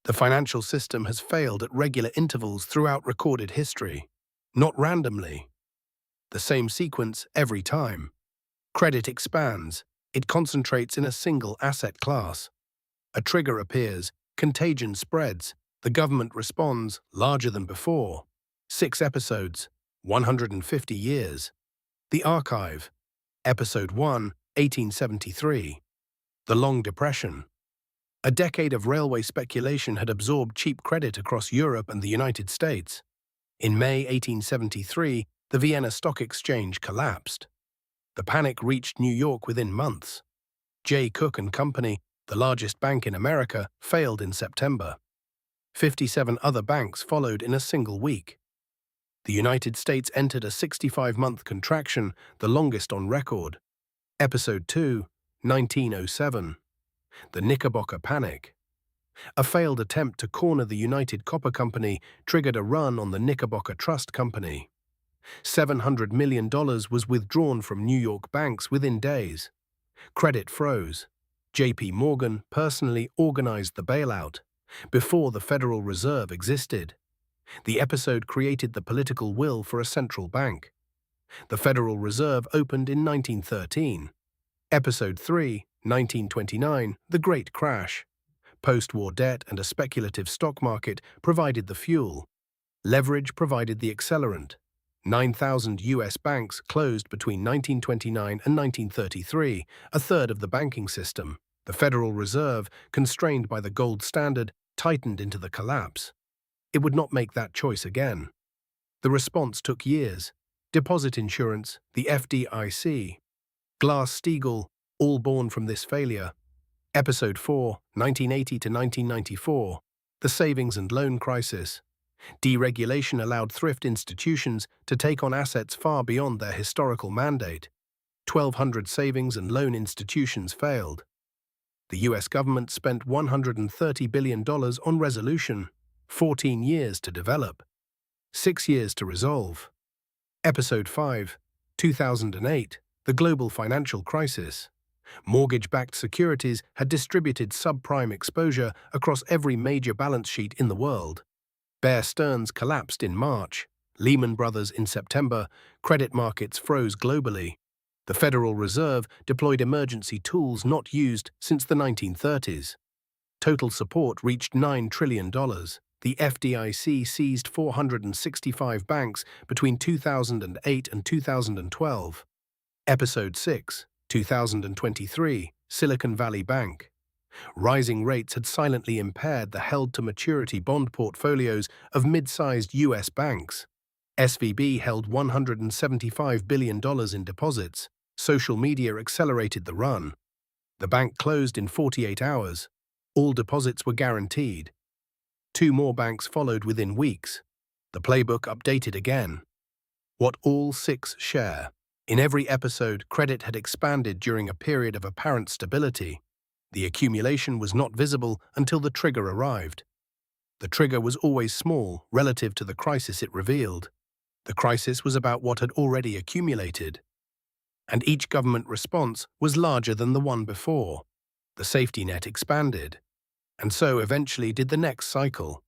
The financial system has failed at regular intervals throughout recorded history, not randomly. The same sequence every time. Credit expands. It concentrates in a single asset class. A trigger appears, contagion spreads, the government responds, larger than before. 6 episodes, 150 years. The Archive. Episode 1, 1873. The Long Depression. A decade of railway speculation had absorbed cheap credit across Europe and the United States. In May 1873, the Vienna Stock Exchange collapsed. The panic reached New York within months. J. Cook and Company, the largest bank in America, failed in September. 57 other banks followed in a single week. The United States entered a 65-month contraction, the longest on record. Episode 2, 1907. The Knickerbocker Panic. A failed attempt to corner the United Copper Company triggered a run on the Knickerbocker Trust Company. $700 million was withdrawn from New York banks within days. Credit froze. J.P. Morgan personally organized the bailout before the Federal Reserve existed. The episode created the political will for a central bank. The Federal Reserve opened in 1913. Episode 3, 1929, The Great Crash. Post-war debt and a speculative stock market provided the fuel. Leverage provided the accelerant. 9,000 U.S. banks closed between 1929 and 1933, a third of the banking system. The Federal Reserve, constrained by the gold standard, tightened into the collapse. It would not make that choice again. The response took years. Deposit insurance, the FDIC. Glass-Steagall, all born from this failure. Episode 4, 1980 to 1994. The Savings and Loan Crisis. Deregulation allowed thrift institutions to take on assets far beyond their historical mandate. 1,200 savings and loan institutions failed. The U.S. government spent $130 billion on resolution, 14 years to develop, 6 years to resolve. Episode 5, 2008, The Global Financial Crisis. Mortgage-backed securities had distributed subprime exposure across every major balance sheet in the world. Bear Stearns collapsed in March, Lehman Brothers in September, credit markets froze globally. The Federal Reserve deployed emergency tools not used since the 1930s. Total support reached $9 trillion. The FDIC seized 465 banks between 2008 and 2012. Episode 6, 2023, Silicon Valley Bank. Rising rates had silently impaired the held-to-maturity bond portfolios of mid-sized U.S. banks. SVB held $175 billion in deposits. Social media accelerated the run. The bank closed in 48 hours. All deposits were guaranteed. 2 more banks followed within weeks. The playbook updated again. What all 6 share. In every episode, credit had expanded during a period of apparent stability. The accumulation was not visible until the trigger arrived. The trigger was always small relative to the crisis it revealed. The crisis was about what had already accumulated. And each government response was larger than the one before. The safety net expanded. And so eventually did the next cycle.